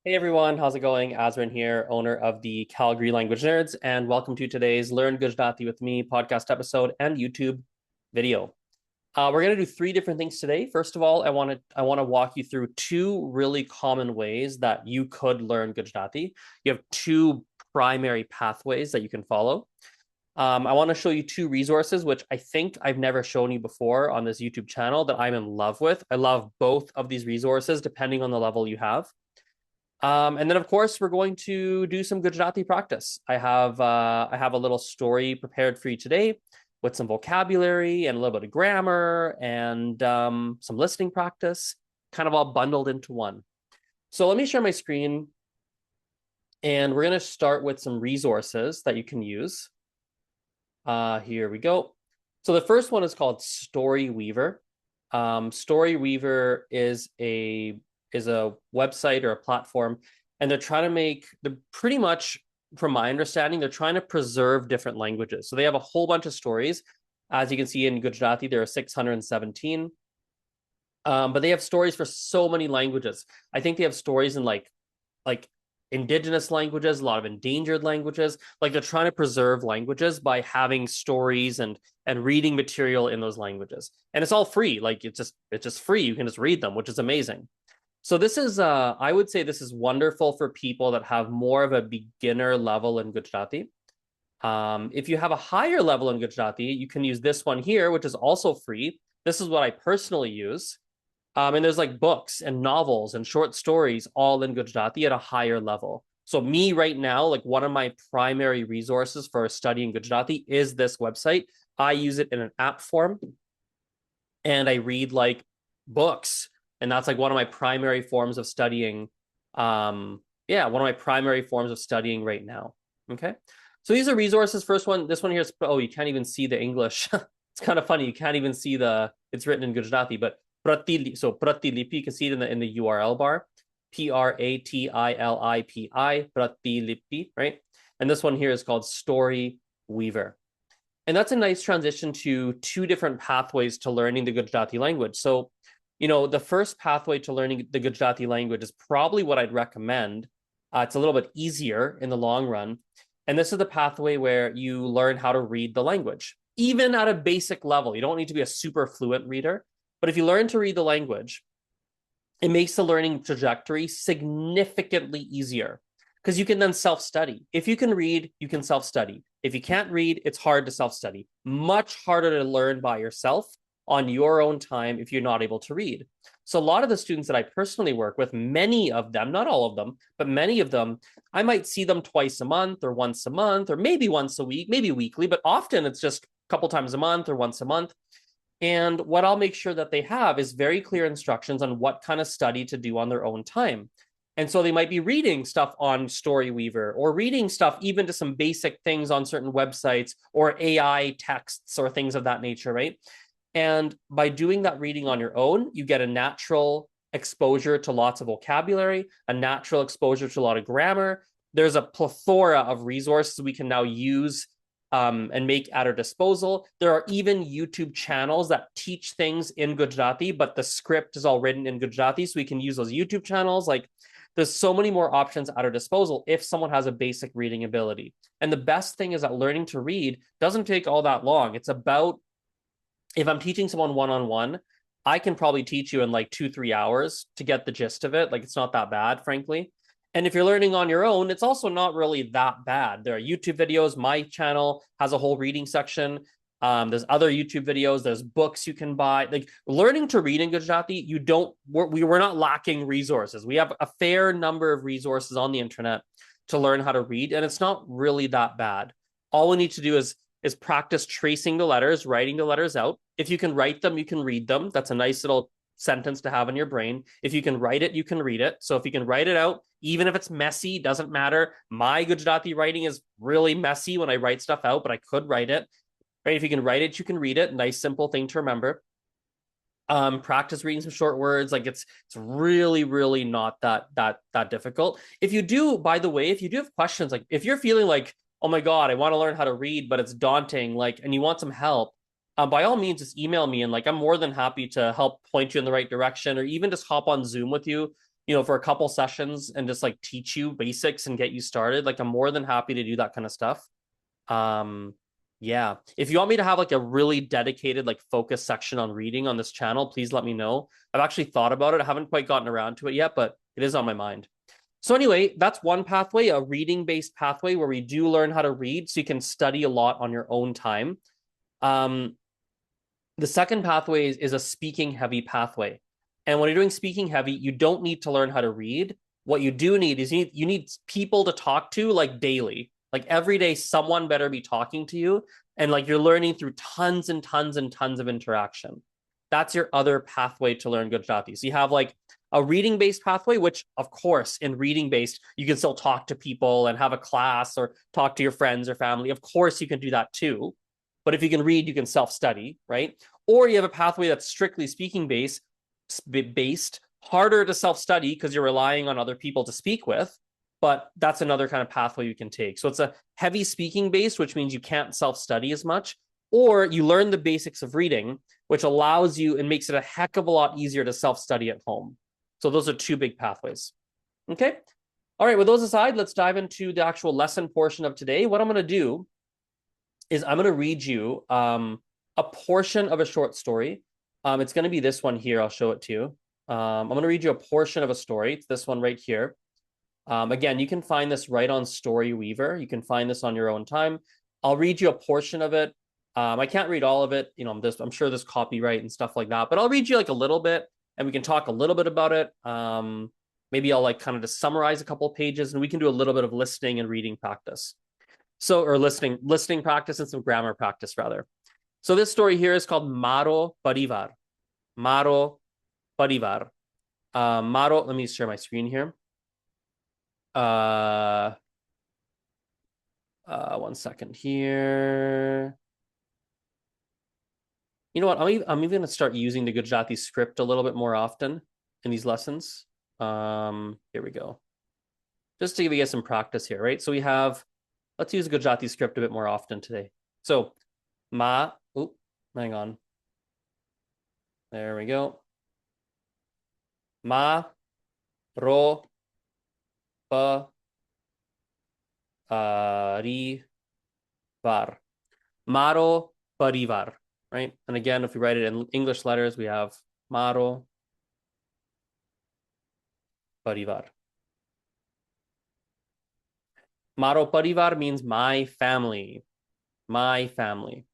Hey everyone, how's it going? Azrin here, owner of the Calgary Language Nerds, and welcome to today's Learn Gujarati with Me podcast episode and YouTube video. We're going to do three different things today. First of all, I want to walk you through two really common ways that you could learn Gujarati. You have two primary pathways that you can follow. I want to show you two resources, which I think I've never shown you before on this YouTube channel that I'm in love with. I love both of these resources, depending on the level you have. And then, of course, we're going to do some Gujarati practice. I have a little story prepared for you today with some vocabulary and a little bit of grammar and some listening practice, kind of all bundled into one. So let me share my screen, and we're going to start with some resources that you can use. Here we go. So the first one is called Story Weaver. Story Weaver is a website or a platform, and they're trying to make the pretty much, from my understanding, they're trying to preserve different languages. So they have a whole bunch of stories. As you can see in Gujarati, there are 617. But they have stories for so many languages. I think they have stories in like indigenous languages, a lot of endangered languages. Like they're trying to preserve languages by having stories and reading material in those languages. And it's all free. Like it's just free. You can just read them, which is amazing. So this is I would say this is wonderful for people that have more of a beginner level in Gujarati. If you have a higher level in Gujarati, you can use this one here, which is also free. This is what I personally use. And there's like books and novels and short stories all in Gujarati at a higher level. So me right now, like one of my primary resources for studying Gujarati is this website. I use it in an app form and I read like books. And that's like one of my primary forms of studying. One of my primary forms of studying right now. Okay. So these are resources. First one, this one here is, oh, you can't even see the English. It's kind of funny. You can't even see it's written in Gujarati, but Pratilipi, you can see it in the URL bar. Pratilipi, Pratilipi, right? And this one here is called Story Weaver. And that's a nice transition to two different pathways to learning the Gujarati language. So, the first pathway to learning the Gujarati language is probably what I'd recommend. It's a little bit easier in the long run. And this is the pathway where you learn how to read the language, even at a basic level. You don't need to be a super fluent reader, but if you learn to read the language, it makes the learning trajectory significantly easier because you can then self-study. If you can read, you can self-study. If you can't read, it's hard to self-study. Much harder to learn by yourself on your own time if you're not able to read. So a lot of the students that I personally work with, many of them, not all of them, but many of them, I might see them twice a month or once a month or maybe once a week, maybe weekly, but often it's just a couple times a month or once a month. And what I'll make sure that they have is very clear instructions on what kind of study to do on their own time. And so they might be reading stuff on Storyweaver or reading stuff even to some basic things on certain websites or AI texts or things of that nature, right? And by doing that reading on your own, you get a natural exposure to lots of vocabulary, a natural exposure to a lot of grammar. There's a plethora of resources we can now use and make at our disposal. There are even YouTube channels that teach things in Gujarati, but the script is all written in Gujarati, so we can use those YouTube channels. Like, there's so many more options at our disposal if someone has a basic reading ability. And the best thing is that learning to read doesn't take all that long. It's about, if I'm teaching someone one-on-one, I can probably teach you in like 2-3 hours to get the gist of it. Like, it's not that bad, frankly. And if you're learning on your own, it's also not really that bad. There are YouTube videos. My channel has a whole reading section. There's other YouTube videos. There's books you can buy. Like, learning to read in Gujarati, we're not lacking resources. We have a fair number of resources on the internet to learn how to read, and it's not really that bad. All we need to do is practice tracing the letters, writing the letters out. If you can write them, you can read them. That's a nice little sentence to have in your brain. If you can write it, you can read it. So if you can write it out, even if it's messy, doesn't matter. My Gujarati writing is really messy when I write stuff out, but I could write it. Right? If you can write it, you can read it. Nice, simple thing to remember. Practice reading some short words. Like, it's really, really not that difficult. If you do, by the way, if you do have questions, like if you're feeling like, oh my God, I want to learn how to read, but it's daunting, like, and you want some help, by all means, just email me, and like I'm more than happy to help point you in the right direction, or even just hop on Zoom with you. for a couple sessions and just like teach you basics and get you started, like I'm more than happy to do that kind of stuff. Yeah. If you want me to have like a really dedicated, like focus section on reading on this channel, please let me know. I've actually thought about it. I haven't quite gotten around to it yet, but it is on my mind. So anyway, that's one pathway, a reading-based pathway where we do learn how to read so you can study a lot on your own time. The second pathway is a speaking heavy pathway. And when you're doing speaking heavy, you don't need to learn how to read. What you do need is you need people to talk to like daily. Like every day, someone better be talking to you. And like you're learning through tons and tons and tons of interaction. That's your other pathway to learn Gujarati. So you have like a reading based pathway, which of course in reading based, you can still talk to people and have a class or talk to your friends or family. Of course, you can do that too. But if you can read, you can self-study, right? Or you have a pathway that's strictly speaking based, harder to self-study because you're relying on other people to speak with. But that's another kind of pathway you can take. So it's a heavy speaking based, which means you can't self-study as much, or you learn the basics of reading, which allows you and makes it a heck of a lot easier to self-study at home. So those are two big pathways. Okay. All right. With those aside, let's dive into the actual lesson portion of today. What I'm going to do is I'm going to read you a portion of a short story. It's going to be this one here. I'll show it to you. I'm going to read you a portion of a story. It's this one right here. Again, you can find this right on Story Weaver. You can find this on your own time. I'll read you a portion of it. I can't read all of it. I'm sure there's copyright and stuff like that, but I'll read you like a little bit and we can talk a little bit about it. Maybe I'll like kind of just summarize a couple of pages and we can do a little bit of listening and reading practice. Or listening practice and some grammar practice rather. So this story here is called Maro Parivar. Maro Parivar. Maro, let me share my screen here. One second here. You know what? I'm even going to start using the Gujarati script a little bit more often in these lessons. Here we go. Just to give you guys some practice here, right? So let's use Gujarati script a bit more often today. So, hang on. There we go. Ma, ro, pa, ri, var. Maro, parivar, right? And again, if we write it in English letters, we have Maro, parivar. Maro parivar means my family. My family.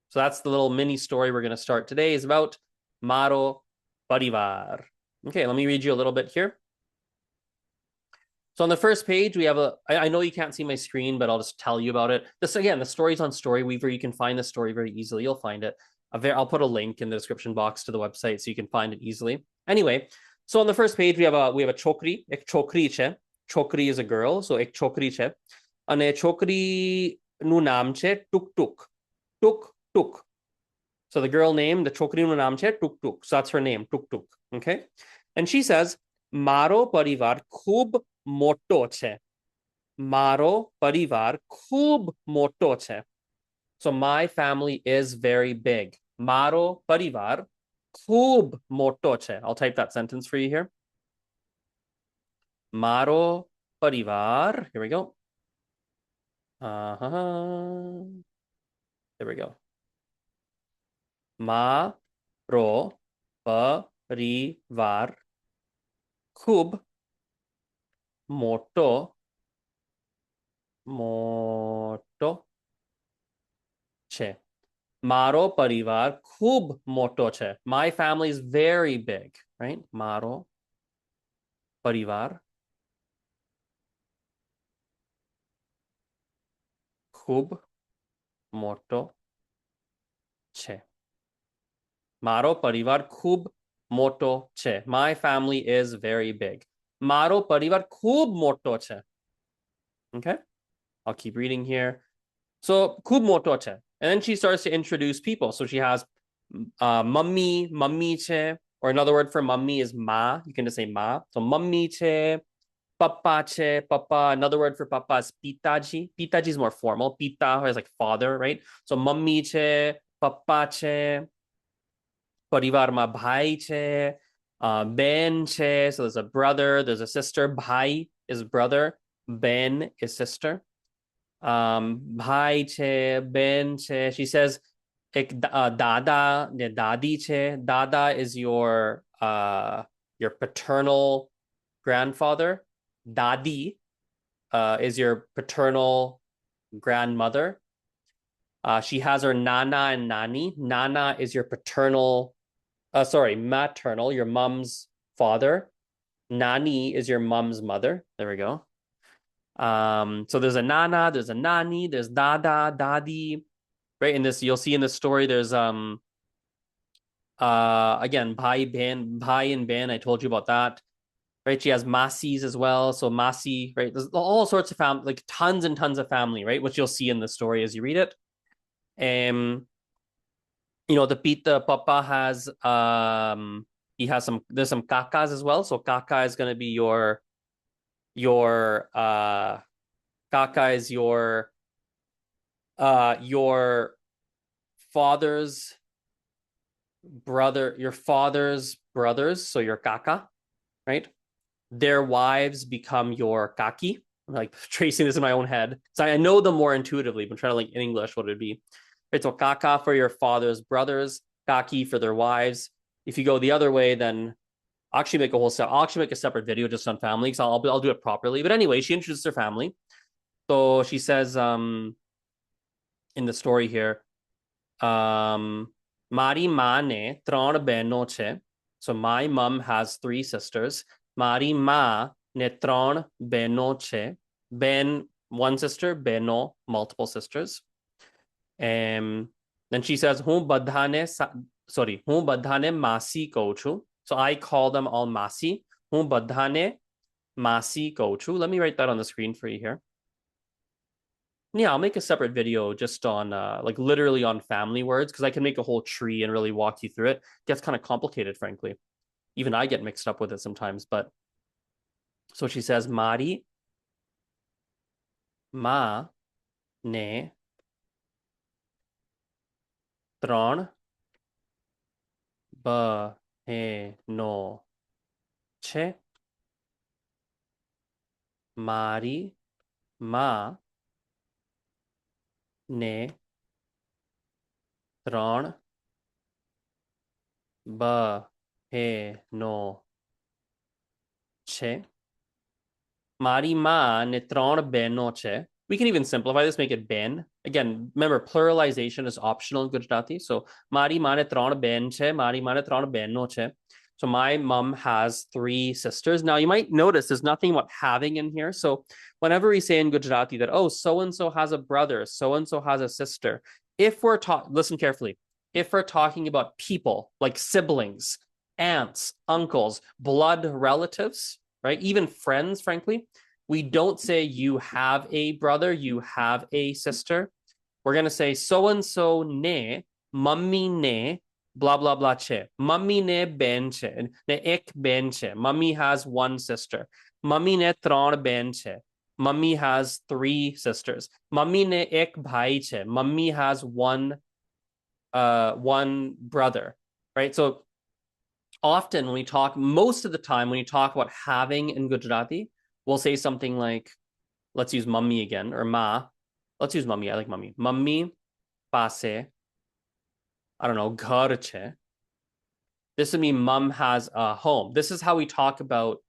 So that's the little mini story we're going to start today is about Maro parivar. Okay, let me read you a little bit here. So on the first page, we have I know you can't see my screen, but I'll just tell you about it. This, again, the story's on Storyweaver. You can find the story very easily. You'll find it. I'll put a link in the description box to the website so you can find it easily. Anyway, so on the first page, we have a chokri. Ek chokri che. Chokri is a girl, so ek chokri che. Ane chokri nu naam che tuk tuk. Tuk tuk. So the girl name, the chokri nu naam che tuk tuk. So that's her name, tuk tuk. Okay. And she says, Maro parivar khub moto che. Maro parivar khub moto che. So my family is very big. Maro parivar khub moto che. I'll type that sentence for you here. Maro parivar. Here we go. There we go. Maro parivar khub moto che. Maro parivar khub moto che. My family is very big, right? Maro parivar khub moto che. Maro parivar khub moto che. My family is very big. Maro parivar khub moto che. Okay, I'll keep reading here. So khub moto che. And then she starts to introduce people. So she has mummy che, or another word for mummy is ma. You can just say ma. So mummy che, papa che, papa. Another word for papa is pitaji. Pitaji is more formal. Pita is like father, right? So mummy che, papa che, parivar ma bhai che, Ben che, so there's a brother, there's a sister. Bhai is brother, Ben is sister. Bhai che, Ben che. She says, dada, ne dadi che. Dada is your paternal grandfather. Dadi is your paternal grandmother. She has her nana and nani. Nana is your maternal, your mom's father. Nani is your mom's mother. There we go. So there's a nana, there's a nani, there's dada, dadi. Right in this, you'll see in this story, there's again bhai and ben. I told you about that. Right, she has masis as well. So masi, right? There's all sorts of family, like tons and tons of family, right? Which you'll see in the story as you read it. The papa has he has there's some kakas as well. So kaka is gonna be your kaka is your father's your father's brothers, so your kaka, right? Their wives become your kaki. I'm like tracing this in my own head. So I know them more intuitively, but I'm trying to like in English what it'd be. Right, so kaka for your father's brothers, kaki for their wives. If you go the other way, then I'll actually make a separate video just on family because I'll do it properly. But anyway, she introduces her family. So she says in the story here, Mari ma ne tron beno che. So my mom has three sisters. Mari ma ne tron beno che. Ben, one sister, beno, multiple sisters. Then she says, Hu badhane masi kochu. So I call them all masi. Hu badhane masi kochu. Let me write that on the screen for you here. Yeah, I'll make a separate video just on like literally on family words because I can make a whole tree and really walk you through it. It gets kind of complicated, frankly. Even I get mixed up with it sometimes. But so she says, Mari ma ne tron ba he no che. Mari ma ne ત્રણ બહેનો છે. મારી માં ને ત્રણ બહેનો છે. We can even simplify this, make it ben. Again, remember, pluralization is optional in Gujarati. So, મારી માં ને ત્રણ બહેન છે, મારી માં ને ત્રણ બહેનો છે. So my mom has three sisters. Now you might notice there's nothing about having in here. So whenever we say in Gujarati that, oh, so-and-so has a brother, so-and-so has a sister, if we're listen carefully, if we're talking about people like siblings, aunts, uncles, blood relatives, right? Even friends, frankly, we don't say you have a brother, you have a sister. We're going to say so-and-so ne, mummy ne, blah blah blah che. Mummy ne ben che. Ne ek ben che. Mummy has one sister. Mummy ne tron ben che. Mummy has three sisters. Mummy ne ek bhai che. Mummy has one brother. Right? So often when we talk, most of the time when you talk about having in Gujarati, we'll say something like, let's use mummy again, or ma. Let's use mummy. I like mummy. Mummy paase, I don't know, ghar che. This would mean mom has a home. This is how we talk about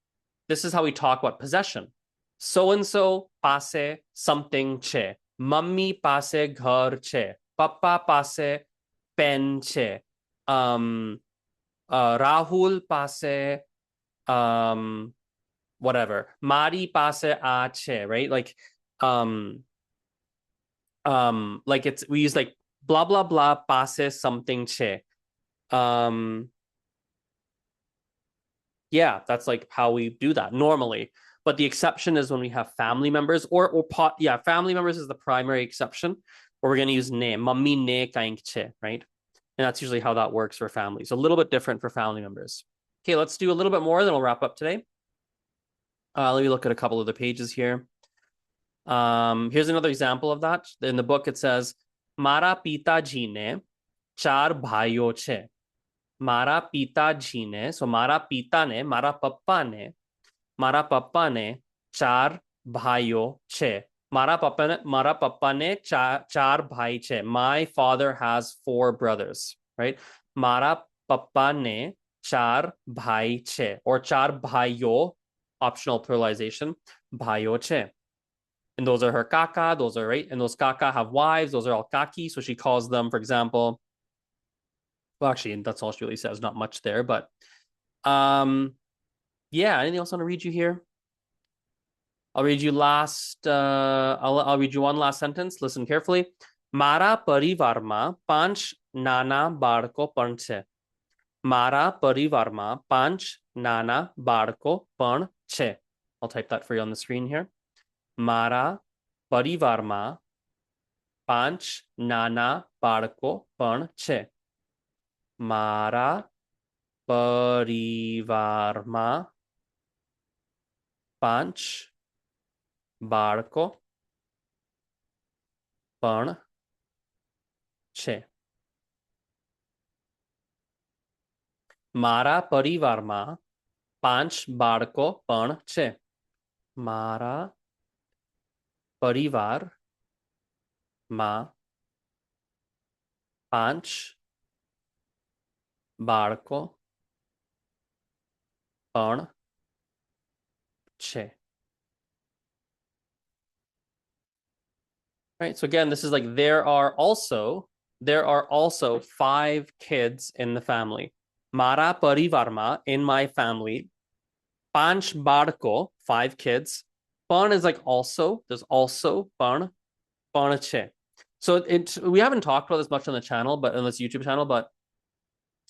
possession. So-and-so paase something che. Mummy paase ghar che. Papa paase pen che. Rahul paase whatever. Mari paase a che, right? Like it's, we use like blah blah blah paase something che. Yeah, that's like how we do that normally. But the exception is when we have family members family members is the primary exception, where we're going to use ne, mummy ne kaink che, right? And that's usually how that works for families. A little bit different for family members. Okay, let's do a little bit more, then we'll wrap up today. Let me look at a couple of the pages here. Here's another example of that. In the book, it says, Mara pita ji ne char bhaiyo che. મારા પિતાજીને સો મારા પપ્પાને ચાર ભાઈઓ છે. મારા પપ્પાને ચાર ભાઈ છે. My father has four brothers, right? મારા પપ્પાને ચાર ભાઈ છે. Or ચાર ભાઈઓ, optional pluralization, ભાઈઓ છે. And those are her kaka, those are right, and those kaka have wives, those are all kaki, so she calls them, for example, well, actually, that's all she really says, not much there, but yeah, anything else I want to read you here? I'll read you I'll read you one last sentence. Listen carefully. મારા પરિવારમાં પાંચ નાના બાળકો પણ છે. મારા પરિવારમાં પાંચ નાના બાળકો પણ છે. I'll type that for you on the screen here. મારા પરિવારમાં પાંચ નાના બાળકો પણ છે. મારા પરિવારમાં પાંચ બાળકો પણ છે. મારા પરિવારમાં પાંચ બાળકો પણ છે. મારા પરિવારમાં પાંચ બાળકો પણ છે. Right, so again, this is like there are also 5 kids in the family. Mara parivarma, in my family, panch barko, 5 kids. Pan is like also, there's also pan che. So we haven't talked about this much on the channel, but on this YouTube channel, but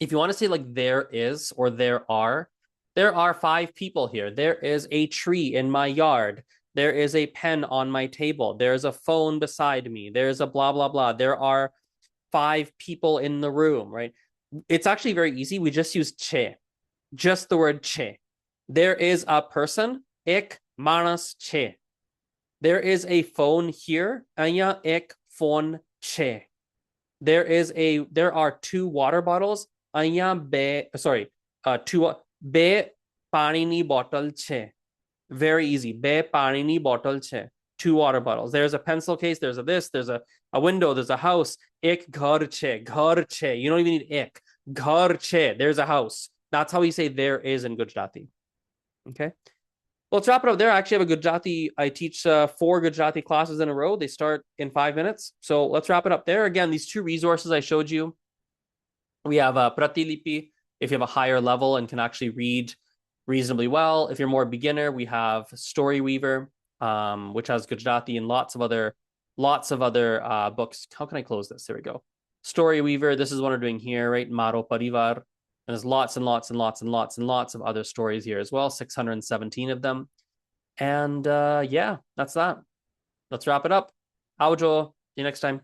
if you want to say like there is or there are 5 people here. There is a tree in my yard. There is a pen on my table. There's a phone beside me. There's a blah, blah, blah. There are 5 people in the room, right? It's actually very easy. We just use che, just the word che. There is a person, ek manas che. There is a phone here, anya ek phone che. There are 2 water bottles, anya be panini bottle che. Very easy. Be panini bottle che. 2 water bottles. There's a pencil case. There's a window. There's a house. Ek ghar che. Ghar che. You don't even need ek. Ghar che. There's a house. That's how we say there is in Gujarati. Okay. Well, let's wrap it up there. I actually have a Gujarati. I teach 4 Gujarati classes in a row. They start in 5 minutes. So let's wrap it up there. Again, these 2 resources I showed you. We have Pratilipi if you have a higher level and can actually read reasonably well. If you're more beginner, we have Storyweaver, which has Gujarati and lots of other books. How can I close this? There we go. Storyweaver. This is what we're doing here, right? Maro Parivar. And there's lots and lots and lots and lots and lots of other stories here as well. 617 of them. And yeah, that's that. Let's wrap it up. Aujo. See you next time.